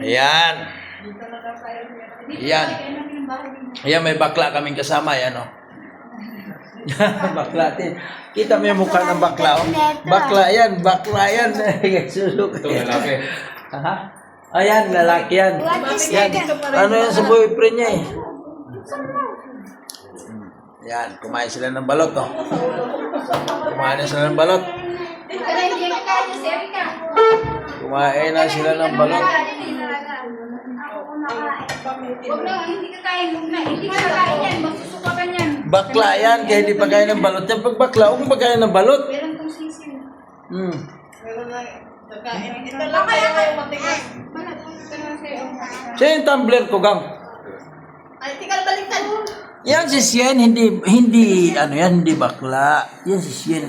Ayan. Ayan. Ayan, may bakla kaming kasama. Ayan, oh. Bakla din. Kita mo yung mukha ng bakla, oh. Bakla yan. Bakla yan. Sulok. Ito, lalaki. Aha. Ayan, lalaki yan. Yan. Ano yan sa boyfriend niya, eh. Yan, kumain sila ng balot, oh. Kumain na sila ng balot. Kumain na sila ng balot. Hindi ka kain yan, masusukapan yan. Bakla yan, kaya hindi pa kaya ng balot. Yan pag bakla, huwag pa kaya ng balot. Meron kong sisil. Meron na kakain. Ito lang kaya kayo matigas. Siya yung tumbler ko, gang. Ay, tinggal baliktad. Yan si Sien, hindi, ano yan, hindi bakla. Yan si Sien.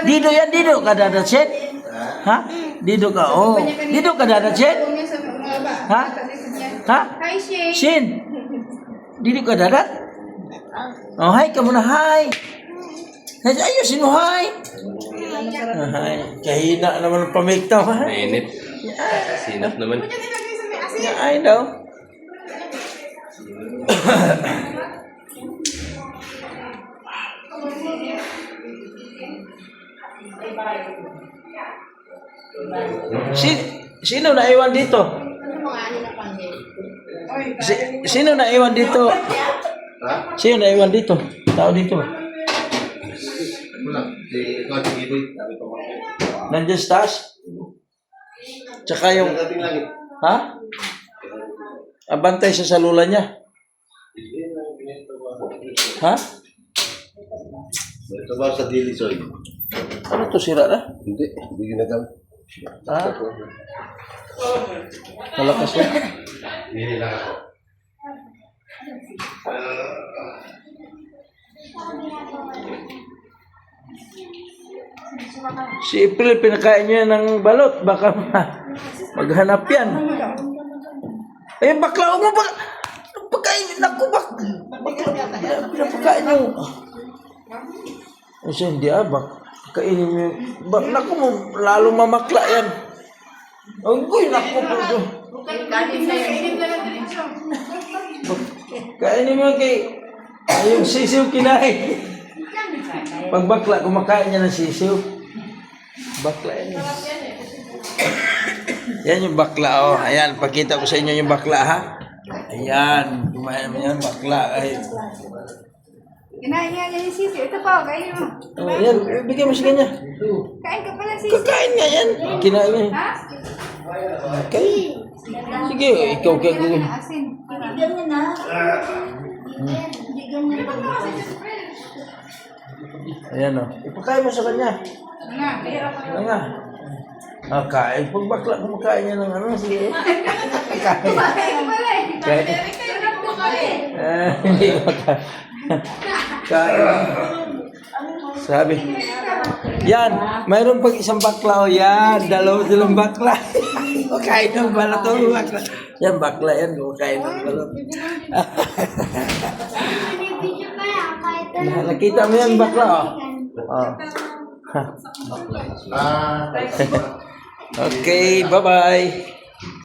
Dido yan, Dido ka dadatset? Ha? Dido ka, oh. Dido ka dadatset? Ha? Ha? Hi, Shay. Sien, Dido ka dadat? Oh, hi ka muna, hi. Ayusin mo, hi. Hi. Kahina naman ang pamiktaw, ha? Mainit. Sinap naman. Yeah, I know. Sino naiwan dito? Sino naiwan dito? Sino naiwan dito? Tao dito. Nandiyan sa taas? Tsaka yung... Ha? Abantay siya sa lula niya. Ha? Ito ba sa Dilisoy? Ano to, sira na? Hindi ginagamit. Ha? Malakas yan. Hindi lang ako. Si April, pinakain niya ng balot. Baka maghanap yan. Eh, bakla mo ba? Pagkain, naku, pinapakain niyo. Kasi hindi, kainin niyo. Naku mo, lalo mamakla yan. Uy, naku po. Kainin mo kay... Yung sisiw kinain. Pag bakla, kumakain niya ng sisiw. Bakla yan. Yan yung bakla, oh. Ayan, pakita ko sa inyo yung bakla, ha? Ayan, kumain mo yan, bakla. Ay. Kinain niya yung sisi. Ito pa, kain mo. Oh, ayan, bigyan mo sa kanya. Kain ka pala sisi. Kakain nga yan. Kinain niya. Ha? Kain. Sige, ikaw kaya gawin. Asin. Bigyan niya na. Bigyan niya na. Ayan, oh. Ipakain mo sa kanya. Nga, kaya ako. Ano nga? Kain. Pag bakla, kumakain niya ng ano. Sige. Kain. Kain ka pala eh. Kain. Sarap mo kami. Hindi makain. Kain. Sabi. Yan. Mayroon pag isang bakla. O yan. Dalawang bakla. Kain ng balot. Bakla. Yan, bakla yan. Kain ng balot. Nakita mo yan, bakla. Oh. Okay, bye-bye.